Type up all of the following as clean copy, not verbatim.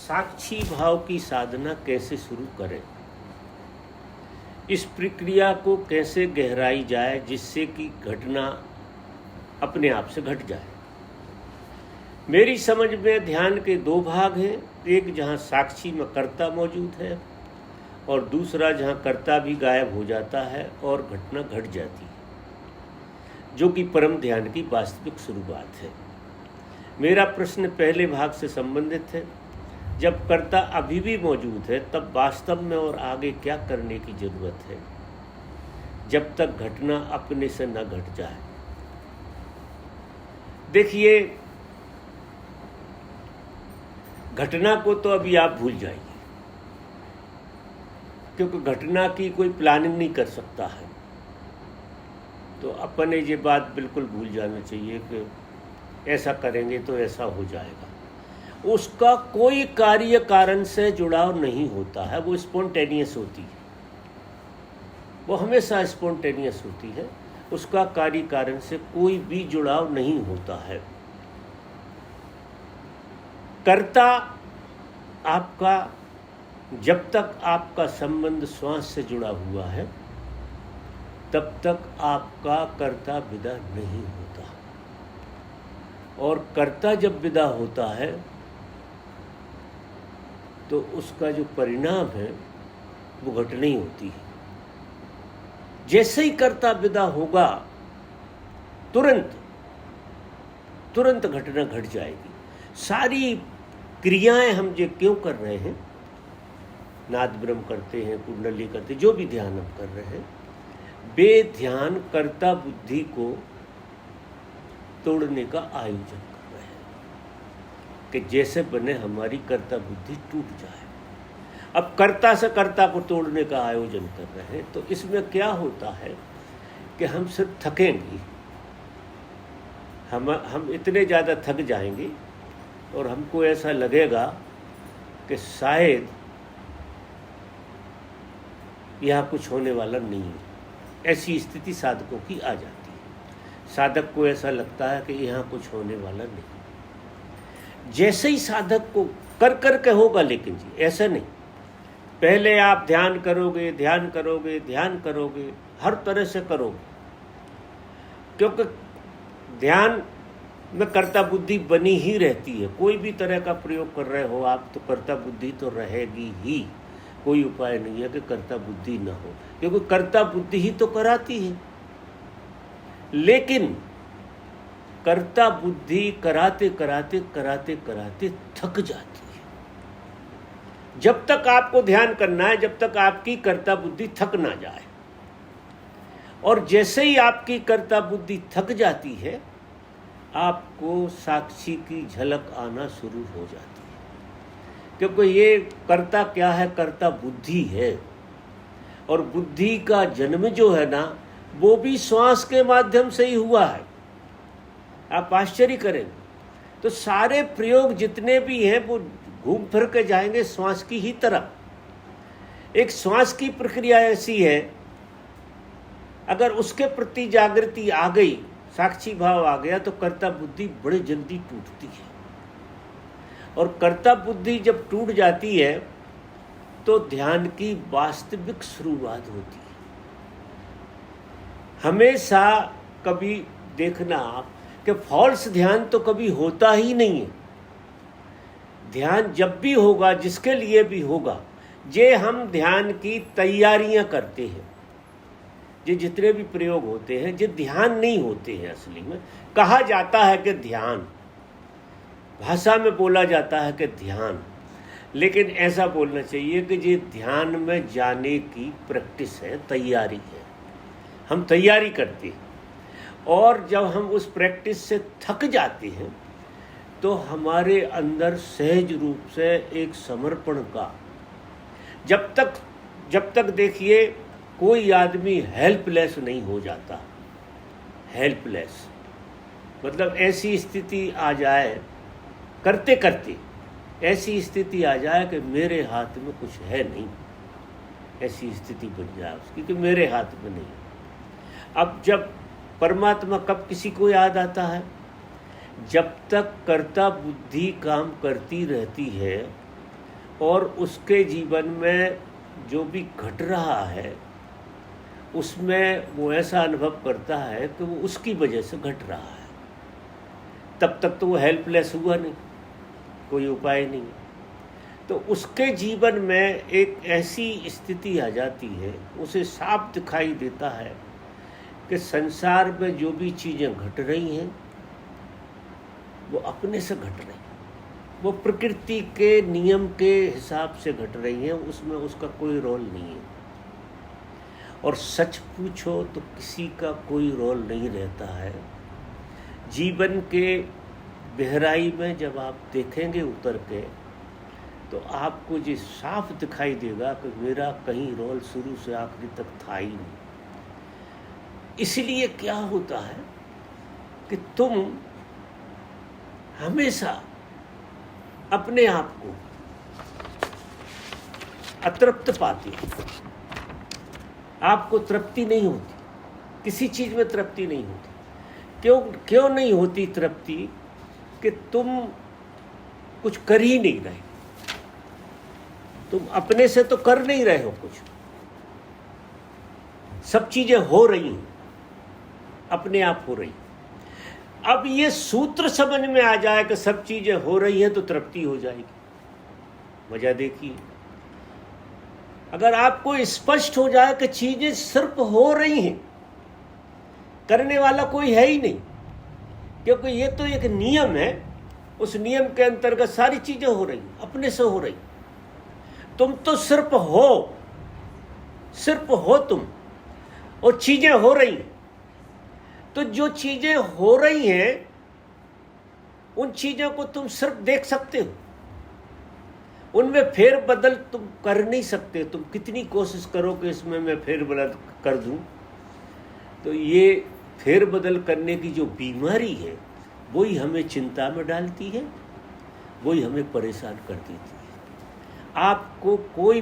साक्षी भाव की साधना कैसे शुरू करें, इस प्रक्रिया को कैसे गहराई जाए जिससे कि घटना अपने आप से घट जाए। मेरी समझ में ध्यान के दो भाग हैं, एक जहाँ साक्षी में कर्ता मौजूद है और दूसरा जहाँ कर्ता भी गायब हो जाता है और घटना घट जाती है, जो कि परम ध्यान की वास्तविक शुरुआत है। मेरा प्रश्न पहले भाग से संबंधित है। जब कर्ता अभी भी मौजूद है तब वास्तव में और आगे क्या करने की जरूरत है जब तक घटना अपने से न घट जाए। देखिए, घटना को तो अभी आप भूल जाइए, क्योंकि घटना की कोई प्लानिंग नहीं कर सकता है। तो अपन ये बात बिल्कुल भूल जाना चाहिए कि ऐसा करेंगे तो ऐसा हो जाएगा। उसका कोई कार्य कारण से जुड़ाव नहीं होता है, वो स्पॉन्टेनियस होती है, वो हमेशा स्पॉन्टेनियस होती है। उसका कार्य कारण से कोई भी जुड़ाव नहीं होता है। कर्ता आपका, जब तक आपका संबंध श्वास से जुड़ा हुआ है तब तक आपका कर्ता विदा नहीं होता, और कर्ता जब विदा होता है तो उसका जो परिणाम है वो घटना ही होती है। जैसे ही कर्ता विदा होगा तुरंत घटना घट जाएगी। सारी क्रियाएं हम जो क्यों कर रहे हैं, नाद ब्रह्म करते हैं, कुंडली करते हैं, जो भी ध्यान हम कर रहे हैं, बेध्यान कर्ता बुद्धि को तोड़ने का आयोजन कर रहे हैं कि जैसे बने हमारी कर्ता बुद्धि टूट जाए। अब कर्ता से कर्ता को तोड़ने का आयोजन कर रहे हैं, तो इसमें क्या होता है कि हम सिर्फ थकेंगे, हम इतने ज़्यादा थक जाएंगे और हमको ऐसा लगेगा कि शायद यहाँ कुछ होने वाला नहीं है। ऐसी स्थिति साधकों की आ जाती है। साधक को ऐसा लगता है कि यहाँ कुछ होने वाला नहीं। जैसे ही साधक को कर के होगा, लेकिन जी ऐसा नहीं। पहले आप ध्यान करोगे, हर तरह से करोगे, क्योंकि ध्यान में कर्ता बुद्धि बनी ही रहती है। कोई भी तरह का प्रयोग कर रहे हो आप तो कर्ता बुद्धि तो रहेगी ही। कोई उपाय नहीं है कि कर्ता बुद्धि ना हो, क्योंकि कर्ता बुद्धि ही तो कराती है। लेकिन कर्ता बुद्धि कराते थक जाती है। जब तक आपको ध्यान करना है, जब तक आपकी कर्ता बुद्धि थक ना जाए। और जैसे ही आपकी कर्ता बुद्धि थक जाती है, आपको साक्षी की झलक आना शुरू हो जाती है। क्योंकि ये कर्ता क्या है, कर्ता बुद्धि है। और बुद्धि का जन्म जो है ना, वो भी श्वास के माध्यम से ही हुआ है। आप आश्चर्य करेंगे। तो सारे प्रयोग जितने भी हैं वो घूम फिर के जाएंगे श्वास की ही तरफ। एक श्वास की प्रक्रिया ऐसी है, अगर उसके प्रति जागृति आ गई, साक्षी भाव आ गया, तो कर्ता बुद्धि बड़े जल्दी टूटती है। और कर्ता बुद्धि जब टूट जाती है तो ध्यान की वास्तविक शुरुआत होती है। हमेशा कभी देखना आप कि फॉल्स ध्यान तो कभी होता ही नहीं है। ध्यान जब भी होगा, जिसके लिए भी होगा, जे हम ध्यान की तैयारियां करते हैं, ये जितने भी प्रयोग होते हैं, ये ध्यान नहीं होते हैं। असली में कहा जाता है कि ध्यान, भाषा में बोला जाता है कि ध्यान, लेकिन ऐसा बोलना चाहिए कि ये ध्यान में जाने की प्रैक्टिस है, तैयारी है। हम तैयारी करते हैं, और जब हम उस प्रैक्टिस से थक जाते हैं तो हमारे अंदर सहज रूप से एक समर्पण का, जब तक देखिए कोई आदमी हेल्पलेस नहीं हो जाता। हेल्पलेस मतलब ऐसी स्थिति आ जाए, करते करते ऐसी स्थिति आ जाए कि मेरे हाथ में कुछ है नहीं, ऐसी स्थिति बन जाए उसकी कि मेरे हाथ में नहीं। अब जब परमात्मा कब किसी को याद आता है, जब तक कर्ता बुद्धि काम करती रहती है और उसके जीवन में जो भी घट रहा है उसमें वो ऐसा अनुभव करता है कि वो उसकी वजह से घट रहा है। तब तक तो वो हेल्पलेस हुआ नहीं, कोई उपाय नहीं। तो उसके जीवन में एक ऐसी स्थिति आ जाती है, उसे साफ दिखाई देता है कि संसार में जो भी चीज़ें घट रही हैं वो अपने से घट रही हैं, वो प्रकृति के नियम के हिसाब से घट रही हैं, उसमें उसका कोई रोल नहीं है। और सच पूछो तो किसी का कोई रोल नहीं रहता है। जीवन के गहराई में जब आप देखेंगे उतर के तो आपको ये साफ दिखाई देगा कि मेरा कहीं रोल शुरू से आखिरी तक था ही नहीं। इसलिए क्या होता है कि तुम हमेशा अपने आप को अतृप्त पाते हो, आपको तृप्ति नहीं होती, किसी चीज में तृप्ति नहीं होती। क्यों नहीं होती तृप्ति? कि तुम कुछ कर ही नहीं रहे, तुम अपने से तो कर नहीं रहे हो कुछ, सब चीजें हो रही हैं, अपने आप हो रही। अब ये सूत्र समझ में आ जाए कि सब चीजें हो रही हैं तो तृप्ति हो जाएगी। मजा देखिए, अगर आपको स्पष्ट हो जाए कि चीजें सिर्फ हो रही हैं, करने वाला कोई है ही नहीं, क्योंकि ये तो एक नियम है, उस नियम के अंतर्गत सारी चीजें हो रही, अपने से हो रही। तुम तो सिर्फ हो तुम, और चीजें हो रही। तो जो चीजें हो रही हैं उन चीजों को तुम सिर्फ देख सकते हो, उनमें फेर बदल तुम कर नहीं सकते। तुम कितनी कोशिश करो कि इसमें मैं फेर बदल कर दूं, तो ये फेर बदल करने की जो बीमारी है वही हमें चिंता में डालती है, वही हमें परेशान कर देती है। आपको कोई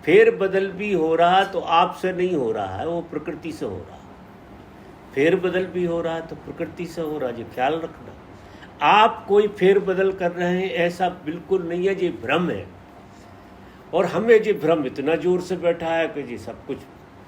फेर बदल भी हो रहा तो आपसे नहीं हो रहा है, वो प्रकृति से हो रहा है। फेर बदल भी हो रहा है तो प्रकृति से हो रहा है, ये ख्याल रखना। आप कोई फेर बदल कर रहे हैं ऐसा बिल्कुल नहीं है, ये भ्रम है। और हमें ये भ्रम इतना जोर से बैठा है कि जी सब कुछ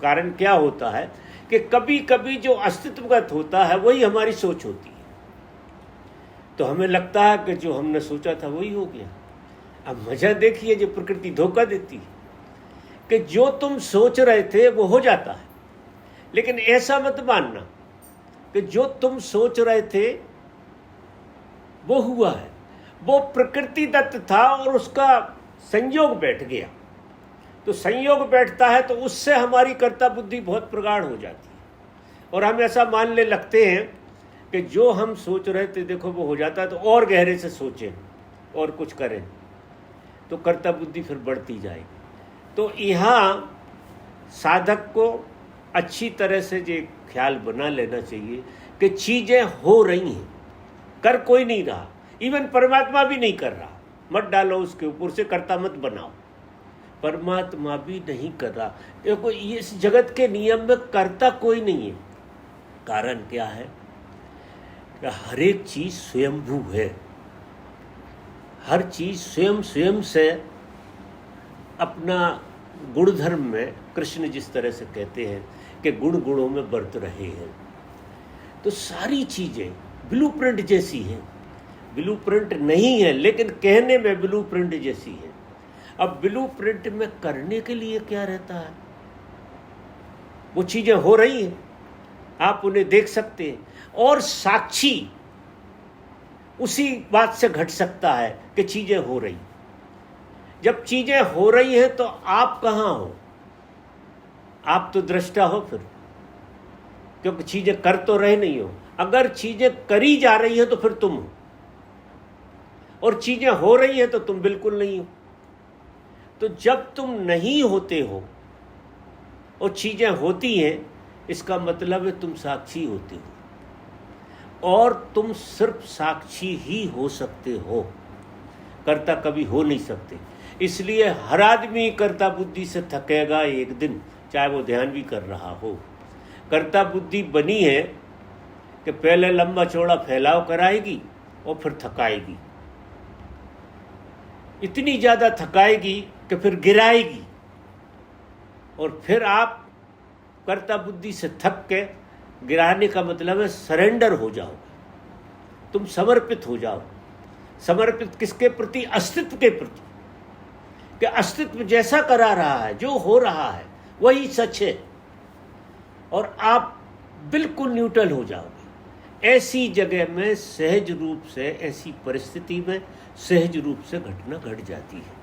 कारण क्या होता है कि कभी कभी जो अस्तित्वगत होता है वही हमारी सोच होती है। तो हमें लगता है कि जो हमने सोचा था वही हो गया। अब मजा देखिए, जो प्रकृति धोखा देती है कि जो तुम सोच रहे थे वो हो जाता है, लेकिन ऐसा मत मानना कि जो तुम सोच रहे थे वो हुआ है, वो प्रकृति दत्त था और उसका संयोग बैठ गया। तो संयोग बैठता है तो उससे हमारी कर्ता बुद्धि बहुत प्रगाढ़ हो जाती है और हम ऐसा मानने लगते हैं कि जो हम सोच रहे थे देखो वो हो जाता है, तो और गहरे से सोचें और कुछ करें तो कर्ता बुद्धि फिर बढ़ती जाएगी। तो यहाँ साधक को अच्छी तरह से ये ख्याल बना लेना चाहिए कि चीज़ें हो रही हैं, कर कोई नहीं रहा, इवन परमात्मा भी नहीं कर रहा। मत डालो उसके ऊपर से, कर्ता मत बनाओ, परमात्मा भी नहीं कर रहा। देखो इस जगत के नियम में कर्ता कोई नहीं है। कारण क्या है कि हर एक चीज स्वयंभू है, हर चीज स्वयं से अपना गुणधर्म में, कृष्ण जिस तरह से कहते हैं कि गुण गुणों में बरत रहे हैं, तो सारी चीजें ब्लूप्रिंट जैसी हैं। ब्लूप्रिंट नहीं है लेकिन कहने में ब्लूप्रिंट जैसी है। अब ब्लूप्रिंट में करने के लिए क्या रहता है? वो चीजें हो रही हैं, आप उन्हें देख सकते हैं, और साक्षी उसी बात से घट सकता है कि चीजें हो रही। जब चीजें हो रही हैं तो आप कहाँ हो? आप तो दृष्टा हो फिर, क्योंकि चीजें कर तो रहे नहीं हो। अगर चीजें करी जा रही है तो फिर तुम हो, और चीजें हो रही है तो तुम बिल्कुल नहीं हो। तो जब तुम नहीं होते हो और चीजें होती हैं, इसका मतलब है तुम साक्षी होते हो, और तुम सिर्फ साक्षी ही हो सकते हो, कर्ता कभी हो नहीं सकते। इसलिए हर आदमी कर्ता बुद्धि से थकेगा एक दिन, चाहे वो ध्यान भी कर रहा हो। कर्ता बुद्धि बनी है कि पहले लंबा चौड़ा फैलाव कराएगी और फिर थकाएगी। इतनी ज़्यादा थकाएगी कि फिर गिराएगी, और फिर आप कर्ता बुद्धि से थक के, गिराने का मतलब है सरेंडर हो जाओ, तुम समर्पित हो जाओ। समर्पित किसके प्रति? अस्तित्व के प्रति, कि अस्तित्व जैसा करा रहा है, जो हो रहा है वही सच है, और आप बिल्कुल न्यूट्रल हो जाओगे। ऐसी जगह में सहज रूप से, ऐसी परिस्थिति में सहज रूप से घटना घट जाती है।